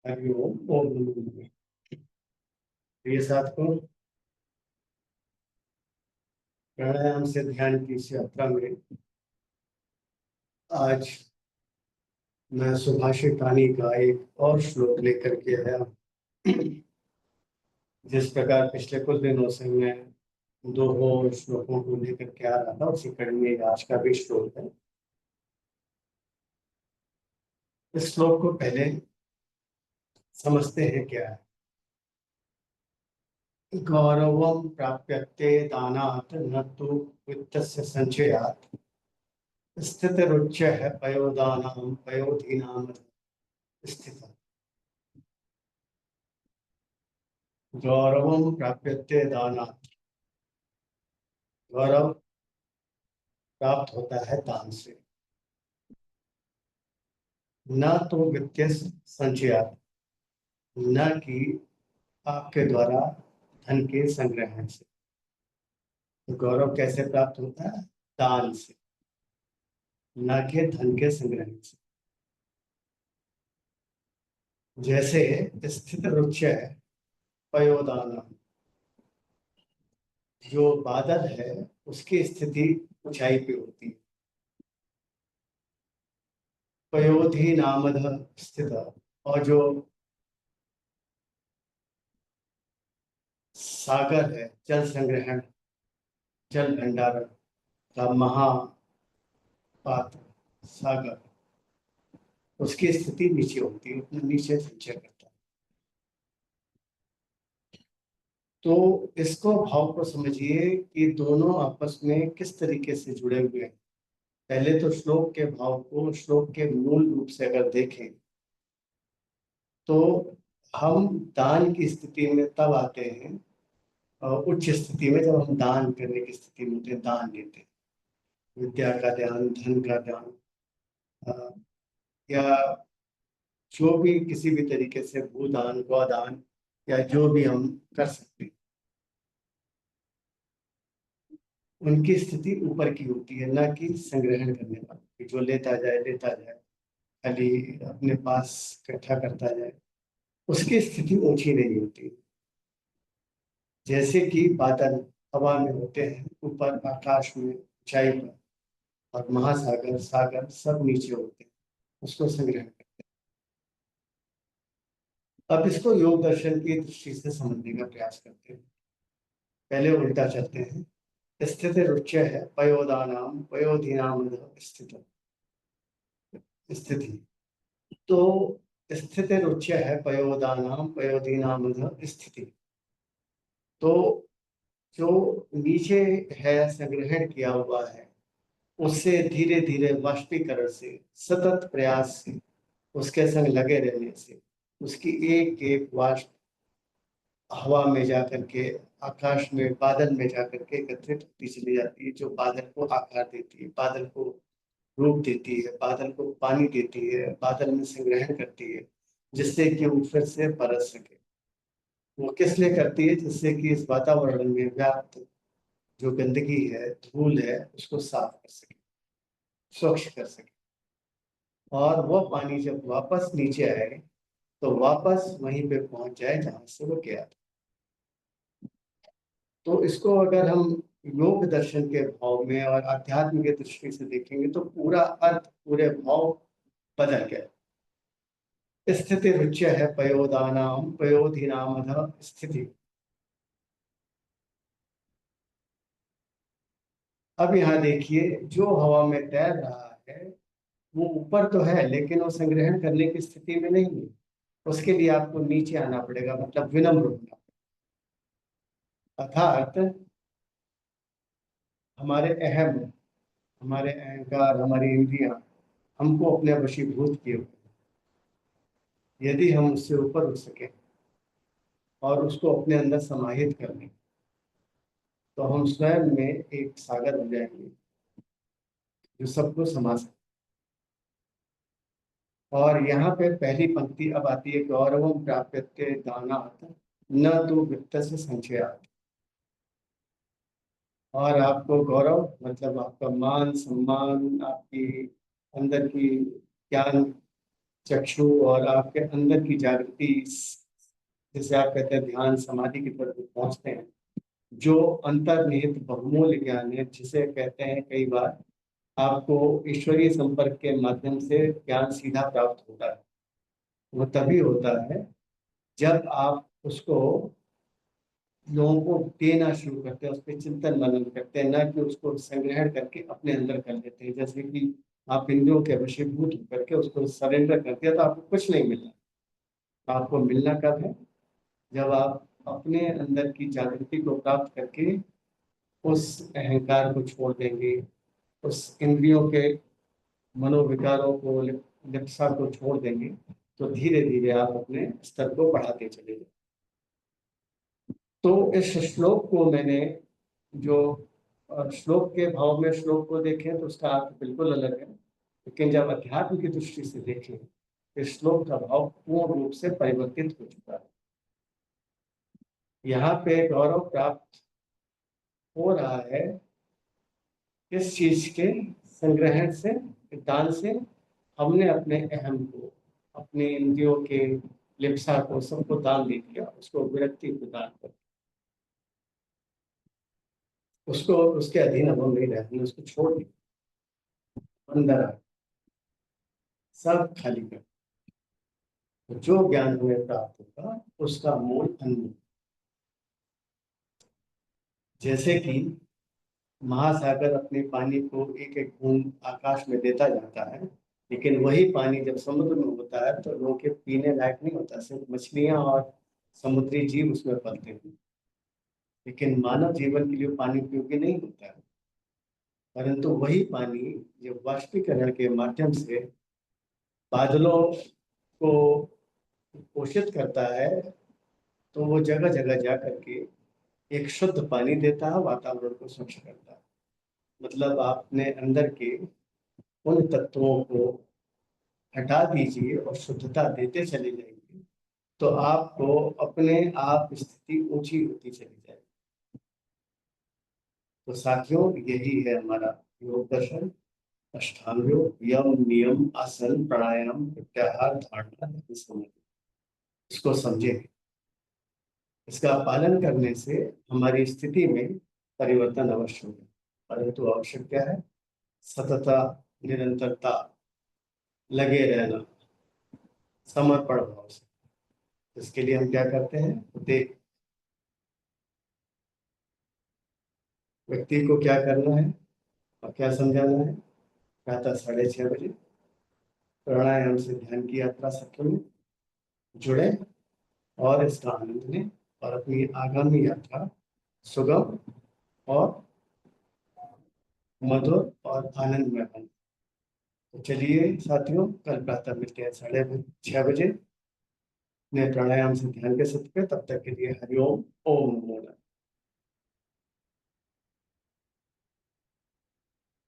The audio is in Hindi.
हरिओम ओम नमो नमः। प्रिय साथियों, प्राणायाम से ध्यान की इस यात्रा में आज मैं सुभाषित रानी का एक और श्लोक लेकर के आया। जिस प्रकार पिछले कुछ दिनों से मैं दो और श्लोकों को लेकर के आ रहा था, उसी कड़ी में आज का भी श्लोक है। इस श्लोक को पहले समझते हैं क्या है। गौरवम प्राप्यते दानात् न तो वित्तस्य संचयात् स्थितिरुच्यः पयोदानां पयोधीनां स्थितः। गौरवम प्राप्यते दानात्, गौरव प्राप्त होता है दान से। न तो वित्तीय संचयात्, न कि आपके द्वारा धन के संग्रहण से। तो गौरव कैसे प्राप्त होता है? दान से, न कि धन के संग्रहण से। जैसे स्थित रुच्य है पयोदान, जो बादल है उसकी स्थिति ऊंचाई पे होती है। पयोधि नामध स्थित, और जो सागर है, जल संग्रहण, जल भंडारण का महापात्र सागर, उसकी स्थिति नीचे होती है, उतना नीचे संचय करता है। तो इसको भाव को समझिए कि दोनों आपस में किस तरीके से जुड़े हुए हैं। पहले तो श्लोक के भाव को श्लोक के मूल रूप से अगर देखें तो हम दान की स्थिति में तब आते हैं, उच्च स्थिति में, जब हम दान करने की स्थिति में होते हैं, दान देते हैं। विद्या का दान, धन का दान, अ, या जो भी किसी भी तरीके से भूदान, गौदान, या जो भी हम कर सकते हैं, उनकी स्थिति ऊपर की होती है, ना कि संग्रहण करने वाली, जो लेता जाए, खाली अपने पास इकट्ठा करता जाए, उसकी स्थिति ऊंची नहीं होती। जैसे कि बादल हवा में होते हैं, ऊपर आकाश में ऊंचाई पर, और महासागर, सागर सब नीचे होते हैं, उसको संग्रहण करते हैं। अब इसको योग दर्शन की दृष्टि से समझने का प्रयास करते हैं। पहले उल्टा चलते हैं। स्थिति रुच्य है पयोदानाम पयोधीनाम स्थित, स्थिति। तो स्थिति रुच्य है पयोदानाम पयोधीनाम स्थिति। तो जो नीचे है, संग्रहण किया हुआ है, उससे धीरे धीरे वाष्पीकरण से, सतत प्रयास से, उसके संग लगे रहने से, उसकी एक एक वाष्प हवा में जाकर के, आकाश में, बादल में जाकर के एकत्रित होती चली जाती है, जो बादल को आकार देती है, बादल को रूप देती है, बादल को पानी देती है, बादल में संग्रहण करती है, जिससे कि वो फिर से बरस सके। वो किस लिए करती है? जिससे कि इस वातावरण में व्याप्त जो गंदगी है, धूल है, उसको साफ कर सके, स्वच्छ कर सके, और वो पानी जब वापस नीचे आए तो वापस वहीं पे पहुंच जाए जहां से वो गया था। तो इसको अगर हम योग दर्शन के भाव में और अध्यात्म की दृष्टि से देखेंगे तो पूरा अर्थ, पूरे भाव बदल गया। स्थिति रुच्य है पयोदानाम पयोधीनाम स्थिति। अब यहाँ देखिए, जो हवा में तैर रहा है वो ऊपर तो है, लेकिन वो संग्रहण करने की स्थिति में नहीं है। उसके लिए आपको नीचे आना पड़ेगा, मतलब विनम्र होना। अर्थात हमारे अहम, हमारे अहंकार, हमारी इंद्रियां हमको अपने वशीभूत किए हुए हैं। यदि हम उससे ऊपर उठ सके और उसको अपने अंदर समाहित कर लें, तो हम स्वयं में एक सागर हो जाएंगे जो सबको समा सके। और यहाँ पे पहली पंक्ति अब आती है, गौरवम प्राप्यते दानात् न तो वित्त से संचयात्। और आपको गौरव मतलब आपका मान सम्मान, आपकी अंदर की ज्ञान चक्षु और आपके अंदर की जागृति, जिसे आप कहते हैं ध्यान समाधि की तरफ पहुंचते हैं, जो अंतर्निहित बहुमूल्य ज्ञान है, जिसे कहते हैं कई बार आपको ईश्वरीय संपर्क के माध्यम से ज्ञान सीधा प्राप्त होता है। वो तभी होता है जब आप उसको लोगों को देना शुरू करते हैं, उस पर चिंतन मनन करते हैं, ना कि उसको संग्रहण करके अपने अंदर कर लेते हैं। जैसे कि आप इंद्रियों के वशीभूत करके उसको सरेंडर करते हैं तो आपको कुछ नहीं मिलता। आपको मिलना कब है? जब आप अपने अंदर की जागृति को प्राप्त करके उस अहंकार को छोड़ देंगे, उस इंद्रियों के मनोविकारों को, लिप्सा को छोड़ देंगे, तो धीरे धीरे आप अपने स्तर को बढ़ाते चले जाएंगे। तो इस श्लोक को मैंने जो श्लोक के भाव में श्लोक को देखें तो उसका अर्थ बिल्कुल अलग है, लेकिन जब अध्यात्म की दृष्टि से देखें इस श्लोक का भाव पूर्ण रूप से परिवर्तित हो चुका है। यहाँ पे गौरव प्राप्त हो रहा है इस चीज के संग्रहण से, दान से। हमने अपने अहम को, अपने इंद्रियों के लिप्सा को, सबको दान दे दिया, उसको विरक्ति को दान कर, उसको उसके अधीन अब हम नहीं रहते, उसको छोड़ दिया, अंदर आ सब खाली कर। तो जो ज्ञान हमें प्राप्त होगा उसका मूल अनुभव। जैसे कि महासागर अपने पानी को एक एक बूंद आकाश में देता जाता है, लेकिन वही पानी जब समुद्र में होता है तो लोगों के पीने लायक नहीं होता, सिर्फ मछलियां और समुद्री जीव उसमें पलते हैं। लेकिन मानव जीवन के लिए पानी उपयोगी नहीं होता है। परंतु वही पानी जब वाष्पीकरण के माध्यम से बादलों को पोषित करता है तो वो जगह जगह जा करके एक शुद्ध पानी देता है, वातावरण को स्वच्छ करता है। मतलब आपने अंदर के उन तत्वों को हटा दीजिए और शुद्धता देते चले जाएंगे तो आपको अपने आप स्थिति ऊंची होती चली जाएगी। तो साथियों, यही है हमारा योग दर्शन। अष्टांग योग, यम नियम आसन प्राणायाम प्रत्याहार धारणा समाधि, इसको समझे। इसका पालन करने से हमारी स्थिति में परिवर्तन अवश्य होगा, परंतु आवश्यक क्या है? सतता, निरंतरता, लगे रहना, समर्पण भाव से। इसके लिए हम क्या करते हैं? देख, व्यक्ति को क्या करना है और क्या समझाना है। प्रातः 6:30 बजे प्राणायाम से ध्यान की यात्रा सत्र में जुड़े और इसका आनंद लें और अपनी आगामी यात्रा सुगम और मधुर और आनंदमय बने। तो चलिए साथियों, कल प्रातः मिलते हैं 6:30 बजे अपने प्राणायाम से ध्यान के सत्र पे। तब तक के लिए हरिओम, ओम नमो नारायण।